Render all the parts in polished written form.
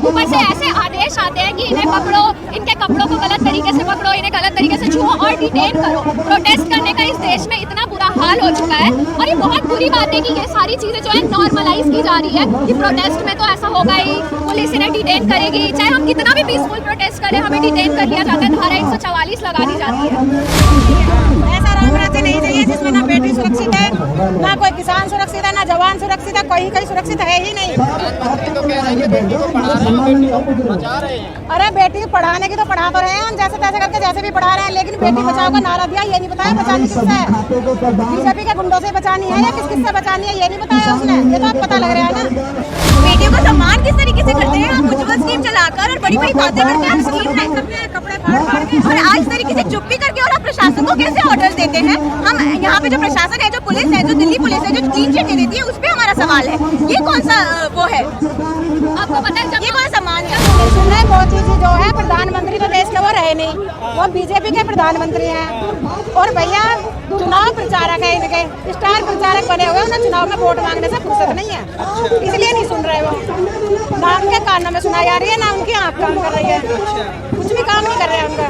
ऊपर से ऐसे आदेश आते हैं कि इन्हें पकड़ो, इनके कपड़ों को गलत तरीके से पकड़ो, इन्हें गलत तरीके से छुओ और डिटेन करो। प्रोटेस्ट करने का इस देश में इतना बुरा हाल हो चुका है और ये बहुत बुरी बात है कि ये सारी चीजें जो है नॉर्मलाइज की जा रही है कि प्रोटेस्ट में तो ऐसा होगा ही, पुलिस इन्हें डिटेन करेगी, चाहे हम कितना भी पीसफुल प्रोटेस्ट करें हमें डिटेन कर लिया जाता है, धारा 144 लगा दी जाती है। ऐसा राम राज्य नहीं चाहिए जिसमें ना बेटी सुरक्षित है, ना कोई किसान सुरक्षित है, ना जवान सुरक्षित है, कोई सुरक्षित है ही नहीं। तो कह रहे हैं कि बेटी को पढ़ा रहे हैं, बेटी को बचा रहे हैं। अरे बेटी पढ़ाने की तो पढ़ा तो रहे हैं, जैसे तैसे करके जैसे भी पढ़ा रहे हैं, लेकिन बेटी बचाओ का नारा दिया, ये नहीं बताया बचानी किससे है, बीजेपी के गुंडों से बचानी है या किस किससे बचानी है, ये नहीं बताया उसने। ये तो अब पता लग रहा है ना। बेटियों का सम्मान किस तरीके से करते हैं आप, उज्ज्वल स्कीम चलाकर और बड़ी बड़ी बातें करते हैं, स्कीम नहीं कपड़े फाड़ के और आज तरीके से चुप्पी करके और आप प्रशासन को कैसे ऑर्डर देते हैं। हम यहाँ पे जो प्रशासन है, जो पुलिस है, जो दिल्ली पुलिस है, जो क्लीन चिट देती है, उस पर हमारा सवाल है। ये कौन सा वो है, आपको पता है ये कौन सम्मान है? सुन रहे मोदी जी जो है प्रधानमंत्री तो देश के वो रहे नहीं, वो बीजेपी के प्रधानमंत्री हैं और भैया चुनाव प्रचारक है, इनके स्टार प्रचारक बने हुए, उन्हें चुनाव में वोट मांगने से फुर्सत नहीं है, इसलिए नहीं सुन रहे वो। ना उनके कानों में सुनाई जा रही है, ना उनकी आँख काम कर रही है, कुछ भी काम नहीं कर रहे हैं उनका।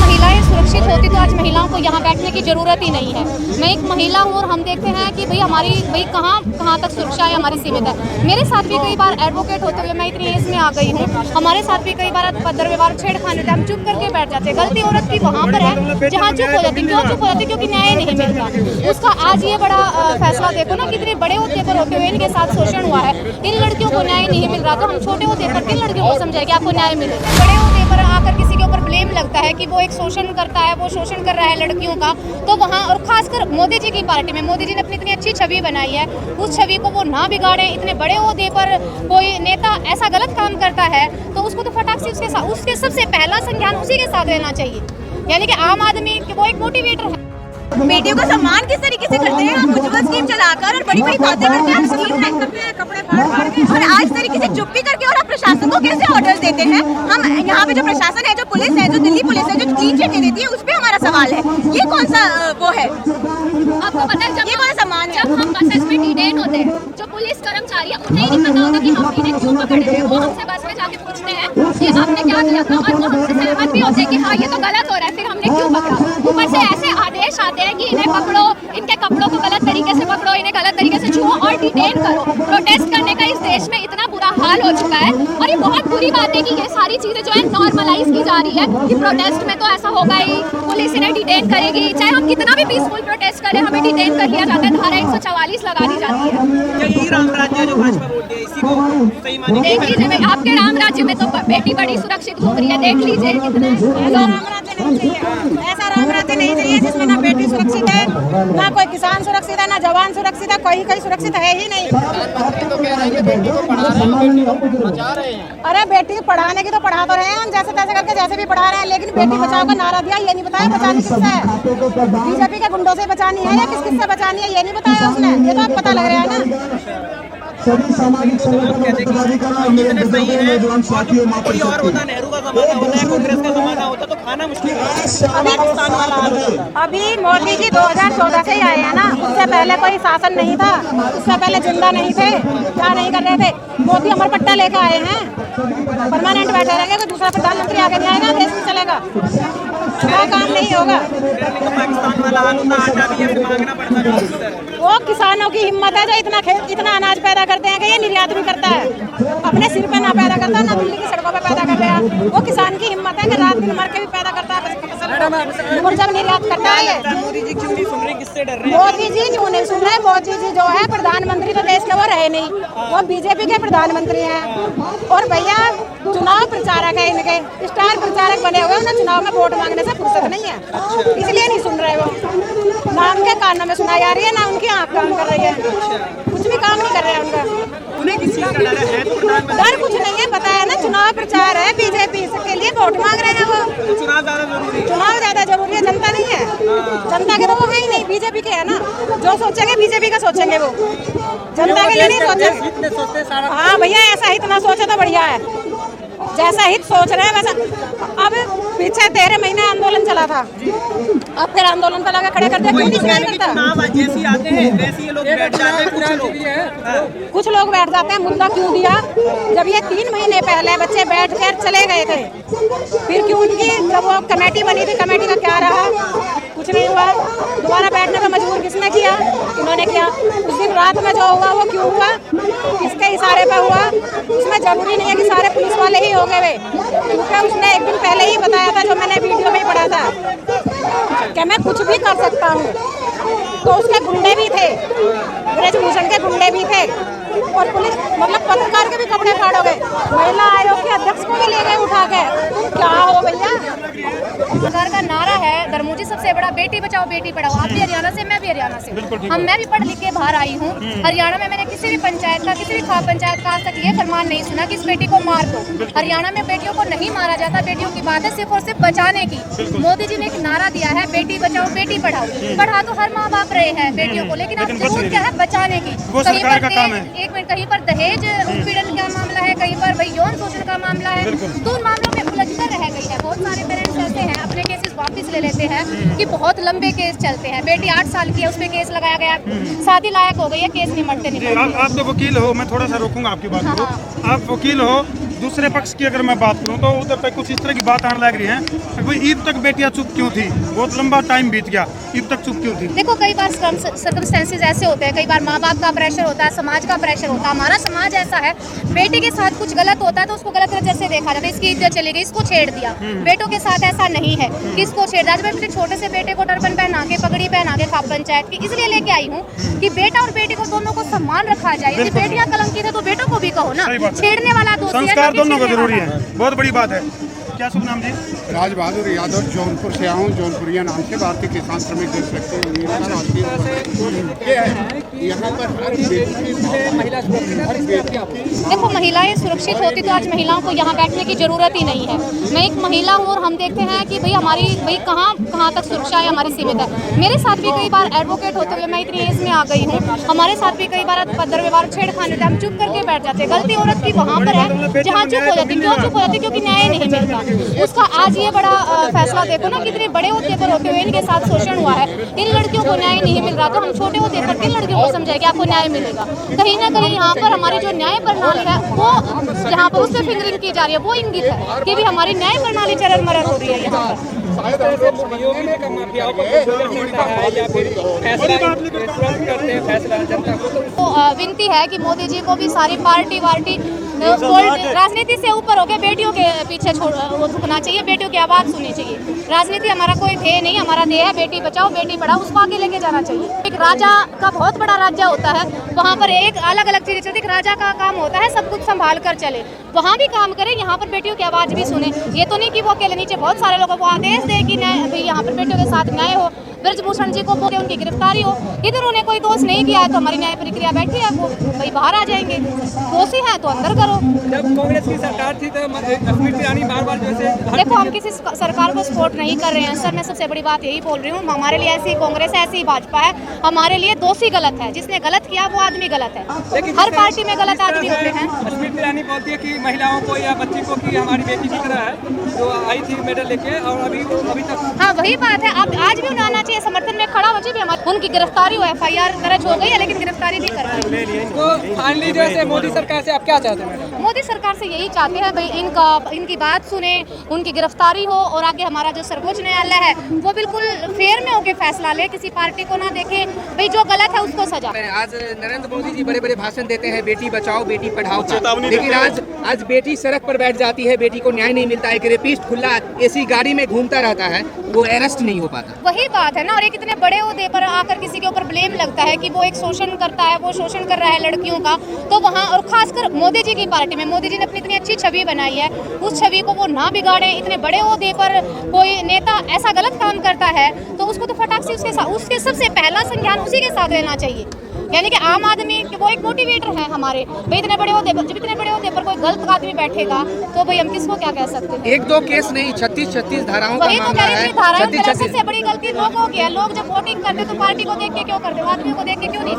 महिलाएं सुरक्षित होती तो आज महिलाओं को यहाँ बैठने की जरूरत ही नहीं है। मैं एक महिला हूँ और हम देखते हैं कि भाई हमारी कहाँ तक सुरक्षा है हमारी सीमित है। मेरे साथ भी कई बार एडवोकेट होते हुए मैं इतनी एज में आ गई हूँ, हमारे साथ भी कई बार पद्दर व्यवहार छेड़खानी होता है, हम चुप करके बैठ जाते हैं। गलती औरत की वहाँ पर है जहाँ चुप हो जाती। क्यों चुप हो जाती? क्योंकि न्याय नहीं मिलता उसका। आज ये बड़ा फैसला देखो ना, कितने बड़े होते पर होते हुए इनके साथ शोषण हुआ है, इन लड़कियों को न्याय नहीं मिल रहा, तो हम छोटे होते पर किन लड़कियों को समझाए कि आपको न्याय मिले। बड़े होते पर आकर किसी के ऊपर ब्लेम लगता है कि वो एक शोषण करता है, वो शोषण कर रहा है लड़कियों का, तो वहाँ और खासकर मोदी जी की पार्टी में मोदी जी ने अपनी इतनी अच्छी छवि बनाई है, उस छवि को वो ना बिगाड़े। इतने बड़े ओहदे पर कोई नेता ऐसा गलत काम करता है तो उसको तो फटाक से उसके सबसे पहला संज्ञान उसी के साथ लेना चाहिए, यानी कि आम आदमी वो एक मोटिवेटर है। बेटियों का सम्मान किस तरीके से करते हैं आप, उज्ज्वल स्कीम चलाकर और बड़ी बड़ी बातें करते हैं, स्कीम नहीं कपड़े फाड़ के और आज तरीके से चुप्पी करके और आप प्रशासन को कैसे ऑर्डर देते हैं। हम यहाँ पे जो प्रशासन है, जो पुलिस है, जो दिल्ली पुलिस है, जो क्लीन चिट देती है, उस पर हमारा सवाल है। ये कौन सा वो है, आपको पता है जब ये कौन सा सम्मान है? जब हम बसेस में डिटेन होते हैं, जो पुलिस कर्मचारी है उन्हें नहीं पता होता कि हम इन्हें क्यों पकड़ रहे हैं। वो हमसे बस में जाके पूछते हैं कि आपने क्या किया था, और वो हमसे सहमत भी होते हैं कि हाँ ये तो गलत हो रहा है, फिर हमने क्यों पकड़ा। ऊपर से ऐसे आदेश आते हैं कि इन्हें पकड़ो, इनके कपड़ों को गलत तरीके से पकड़ो, इन्हें गलत तरीके से छुओ और डिटेन करो। प्रोटेस्ट करने का इस देश में इतना बुरा हाल हो चुका है और ये बहुत बुरी बात है कि ये सारी चीजें जो है नॉर्मलाइज की जा रही है कि प्रोटेस्ट में तो ऐसा होगा ही, पुलिस इन्हें डिटेन करेगी, चाहे हम कितना भी पीसफुल प्रोटेस्ट करें हमें डिटेन कर लिया जाता है, धारा 144 लगा दी जाती है। यही राम राज्य है जो भाजपा बोलती है, इसी को सही माने। देख लीजिए आपके राम राज्य में तो बेटी बड़ी सुरक्षित घूम रही है, देख लीजिए कितने लोग। ऐसा राम राज्य नहीं चाहिए जिसमें ना बेटी सुरक्षित है, ना कोई किसान सुरक्षित है, ना जवान सुरक्षित है, कोई सुरक्षित है ही नहीं। तो कह रहे हैं कि बेटी को पढ़ा रहे हैं, बेटी को बचा रहे हैं। अरे बेटी पढ़ाने की तो पढ़ा तो रहे हैं, जैसे तैसे करके जैसे भी पढ़ा रहे हैं, लेकिन बेटी बचाओ का नारा दिया, ये नहीं बताया बचानी किससे है, बीजेपी के गुंडों से बचानी है या किस किससे बचानी है, ये नहीं बताया उसने। ये तो अब पता लग रहा है ना। सभी सामाजिक संगठन और पदाधिकारी और मेरे बुजुर्ग नौजवान साथियों कोई और होता, नेहरू का जमाना होता है, कांग्रेस का जमाना होता तो खाना मुश्किल है। अभी मोदी जी 2014 से ही आए हैं ना, उससे पहले कोई शासन नहीं था, उससे पहले जिंदा नहीं थे, क्या नहीं कर रहे थे। मोदी अमर पट्टा लेकर आए हैं, परमानेंट बैठे रहेंगे, कोई दूसरा प्रधानमंत्री आगे नहीं आएगा, देश में चलेगा, क्या काम नहीं होगा। पाकिस्तान वाला हाल होता, आटा भी है, मांगना पड़ता है। वो किसानों की हिम्मत है जो इतना अनाज पैदा करते हैं कि ये निर्यात भी करता है, अपने सिर पे ना पैदा करता, ना दिल्ली की सड़कों पे पैदा कर रहा है। वो किसान की हिम्मत है कि रात दिन मर के भी पैदा करता है और जब निर्यात करता है। मोदी जी क्यों नहीं सुन रहे, किससे डर रहे हैं? मोदी जी क्यों नहीं सुन रहे? मोदी जी जो है प्रधानमंत्री तो देश के वो रहे नहीं, वो बीजेपी के प्रधानमंत्री हैं और भैया चुनाव प्रचारक है, इनके स्टार प्रचारक बने हुए, उन्हें चुनाव में वोट मांगने से फुर्सत नहीं है, इसलिए नहीं सुन रहे वो। ना उनके कानों में सुनाई जा रही है, ना उनकी आँख काम कर रही है, कुछ भी काम नहीं कर रहे हैं उनका। उन्हें किसी का डर है तो प्रधानमंत्री डर कुछ नहीं है, पता है ना, चुनाव प्रचार है, बीजेपी के लिए वोट मांग रहे हैं वो। चुनाव ज्यादा जरूरी है। चुनाव ज्यादा जरूरी है, जनता नहीं है, जनता के तो वो है ही नहीं, बीजेपी के है ना, जो सोचेंगे बीजेपी का सोचेंगे, वो जनता के लिए नहीं सोचेंगे। सोचते सारा हाँ भैया, ऐसा ही इतना सोचे तो बढ़िया है, जैसा हित सोच रहे हैं वैसा। अब पीछे 13 महीने आंदोलन चला था, अब फिर आंदोलन पर लगा खड़े कर दिया, क्यों नहीं सुनाई करता? जैसी आते हैं वैसे ये लोग बैठ जाते हैं, कुछ लोग बैठ जाते हैं। मुद्दा क्यों दिया? जब ये 3 महीने पहले बच्चे बैठ कर चले गए थे, फिर क्यों उनकी जब वो कमेटी बनी थी, कमेटी का क्या रहा? कुछ नहीं हुआ। दोबारा बैठने पर मजबूर किसने किया? इन्होंने किया। उस दिन रात में जो हुआ वो क्यों हुआ? किसके इशारे पर हुआ? उसमें जरूरी नहीं है कि सारे पुलिस वाले ही हो गए वे, क्योंकि उसने एक दिन पहले ही बताया था, जो मैंने वीडियो में ही पढ़ा था, कि मैं कुछ भी कर सकता हूँ। तो उसके गुंडे भी थे, ब्रजभूषण के गुंडे भी थे, और पुलिस मतलब पत्रकार के भी कपड़े फाड़ोगे। महिला आयोग के अध्यक्ष को भी ले गए उठा के। तुम क्या हो भैया? सरकार का नारा है दरमूजी सबसे बड़ा, बेटी बचाओ बेटी पढ़ाओ। आप भी हरियाणा से, मैं भी हरियाणा से। मैं भी पढ़ लिख के बाहर आई हूँ। हरियाणा में मैंने किसी भी पंचायत का, किसी भी खाप पंचायत का आज तक ये फरमान नहीं सुना कि इस बेटी को मार दो। हरियाणा में बेटियों को नहीं मारा जाता। बेटियों की बात है सिर्फ और सिर्फ बचाने की। मोदी जी ने एक नारा दिया है, बेटी बचाओ बेटी पढ़ाओ। पढ़ा तो हर माँ बाप रहे हैं बेटियों को, लेकिन अब जरूरत क्या है? बचाने की। कहीं पर कहीं पर दहेज उत्पीड़न का मामला है, कहीं पर वही यौन शोषण का मामला है, तो उन मामलों में उलझकर रह गई है। बहुत सारे पेरेंट्स ऐसे हैं अपने केसेस वापस ले लेते हैं कि बहुत लंबे केस चलते हैं। बेटी 8 साल की है, उस पर केस लगाया गया, शादी लायक हो गई है, केस निपटते नहीं। आप तो वकील हो, मैं थोड़ा सा रोकूंगा आपकी बात को। आप वकील हो, दूसरे पक्ष की अगर मैं बात करूं तो उधर पे कुछ इस तरह की बात आने लग रही है, भाई ईद तक बेटियां चुप क्यों थी? बहुत लंबा टाइम बीत गया, ईद तक चुप क्यों थी? देखो, कई बार सर्कमस्टेंसेस ऐसे होते हैं, कई बार माँ बाप का प्रेशर होता है, समाज का प्रेशर होता है। हमारा समाज ऐसा है, बेटे के साथ कुछ गलत होता है तो उसको गलत नजर से देखा जाता है। इसकी इज्जत चली गई, इसको छेड़ दिया। बेटों के साथ ऐसा नहीं है कि इसको छेड़ दिया। मैं छोटे से बेटे को टर्बन पहना के, पगड़ी पहना के खाप पंचायत की इसलिए लेके आई हूँ कि बेटा और बेटी को दोनों को सम्मान रखा जाए। यदि बेटियां कलंकित है तो बेटों को भी कहो ना। छेड़ने वाला दोषी है, संस्कार दोनों को जरूरी है। बहुत बड़ी बात है। क्या शुभ नाम जी? राज बहादुर यादव, जौनपुर से आऊँ। जौनपुरिया नाम से भारतीय किसान श्रमिक देश व्यक्ति यहाँ पर देखो, महिलाएं सुरक्षित होती तो आज महिलाओं को यहाँ बैठने की जरूरत ही नहीं है। मैं एक महिला हूँ और हम देखते हैं कि भाई हमारी कहाँ तक सुरक्षा है, हमारी सीमित है। मेरे साथ भी कई बार एडवोकेट होते हुए मैं इतनी एज में आ गई हूँ, हमारे साथ भी कई बार पद्धर व्यवहार छेड़खानी होते, हम चुप करके बैठ जाते। गलती औरत की वहाँ पर है जहाँ चुप हो जाती। क्यों चुप हो जाती? क्योंकि न्याय नहीं मिलता। उसका आज ये बड़ा फैसला देखो ना, कितने बड़े होते पर होते हुए इनके साथ शोषण हुआ है, इन लड़कियों को न्याय नहीं मिल रहा। तो हम छोटे होते पर किन लड़कियों को समझाए कि आपको न्याय मिलेगा? कहीं ना कहीं यहाँ पर हमारी जो न्याय प्रणाली है वो जहाँ पर उससे फिंगरिंग की जा रही है, वो इंगित है कि भी हमारी न्याय प्रणाली चरर मरर हो रही है यहाँ पर। तो विनती है कि मोदी जी को भी सारी पार्टी राजनीति से ऊपर होकर बेटियों के पीछे वो झुकना चाहिए, बेटियों की आवाज़ सुननी चाहिए। राजनीति हमारा कोई ध्येय नहीं, हमारा ध्येय है बेटी बचाओ बेटी पढ़ाओ, उसको आगे लेके जाना चाहिए। एक राजा का बहुत बड़ा राज्य होता है, वहाँ पर एक अलग अलग चीज़ें चलती। राजा का काम होता है सब कुछ संभाल कर चले, वहाँ भी काम करे, यहाँ पर बेटियों की आवाज़ भी सुने। ये तो नहीं कि वो अकेले, नीचे बहुत सारे लोगों को आदेश दे कि भाई यहाँ पर बेटियों के साथ न्याय हो, ब्रजभूषण जी को बोले उनकी गिरफ्तारी हो। इधर उन्हें कोई दोष नहीं किया है तो हमारी न्याय प्रक्रिया बैठी है, वो भाई बाहर आ जाएंगे। दोषी है तो अंदर करो। जब कांग्रेस की सरकार थी तो स्मृति ईरानी बार-बार जैसे देखो, हम किसी सरकार को सपोर्ट नहीं कर रहे हैं सर। मैं सबसे बड़ी बात यही बोल रही हूँ, हमारे लिए ऐसी कांग्रेस है, ऐसी भाजपा है। हमारे लिए दोषी गलत है, जिसने गलत किया वो आदमी गलत है। हर पार्टी में गलत आदमी होते हैं। स्मृति ईरानी बोलती है कि महिलाओं को या बच्ची को कि हमारी बेटी की तरह है, जो आई थी मेडल लेके, और अभी तक। हाँ, वही बात है। अब आज भी उन्हें आना चाहिए, समर्थन में खड़ा हो चाहिए। उनकी गिरफ्तारी हो, FIR दर्ज हो गई है, लेकिन गिरफ्तारी नहीं कर रही। तो फाइनली जैसे मोदी सरकार से आप क्या चाहते हैं? मोदी सरकार से यही चाहते हैं भाई इनकी बात सुने, उनकी गिरफ्तारी हो, और आगे हमारा जो सर्वोच्च न्यायालय है वो बिल्कुल फेयर में होकर फैसला ले, किसी पार्टी को ना देखे, भाई जो गलत है उसको सजा। आज नरेंद्र मोदी जी बड़े बड़े भाषण देते हैं बेटी बचाओ बेटी पढ़ाओ, लेकिन आज बेटी सड़क पर बैठ जाती है, बेटी को न्याय नहीं मिलता है। एक रेपिस्ट खुला AC गाड़ी में घूमता रहता है, वो अरेस्ट नहीं हो पाता। वही बात है ना। और एक इतने बड़े ओहदे पर आकर किसी के ऊपर ब्लेम लगता है कि वो एक शोषण करता है, वो शोषण कर रहा है लड़कियों का, तो वहाँ, और खासकर मोदी जी की पार्टी में, मोदी जी ने अपनी इतनी अच्छी छवि बनाई है, उस छवि को वो ना बिगाड़े। इतने बड़े ओहदे पर कोई नेता ऐसा गलत काम करता है तो उसको तो फटाक से उसके सबसे पहला संज्ञान उसी के साथ लेना चाहिए। यानी कि आम आदमी वो एक मोटिवेटर है हमारे। भाई इतने बड़े होते पर, जब इतने बड़े होते पर कोई गलत आदमी बैठेगा तो भाई हम किसको क्या कह सकते हैं? 1-2 केस नहीं, 36 धाराओं का मामला है। धाराओं सबसे बड़ी गलती लोगों की है। लोग जब वोटिंग करते तो पार्टी को देख के क्यों करते, आदमी को देख के क्यों नहीं करते?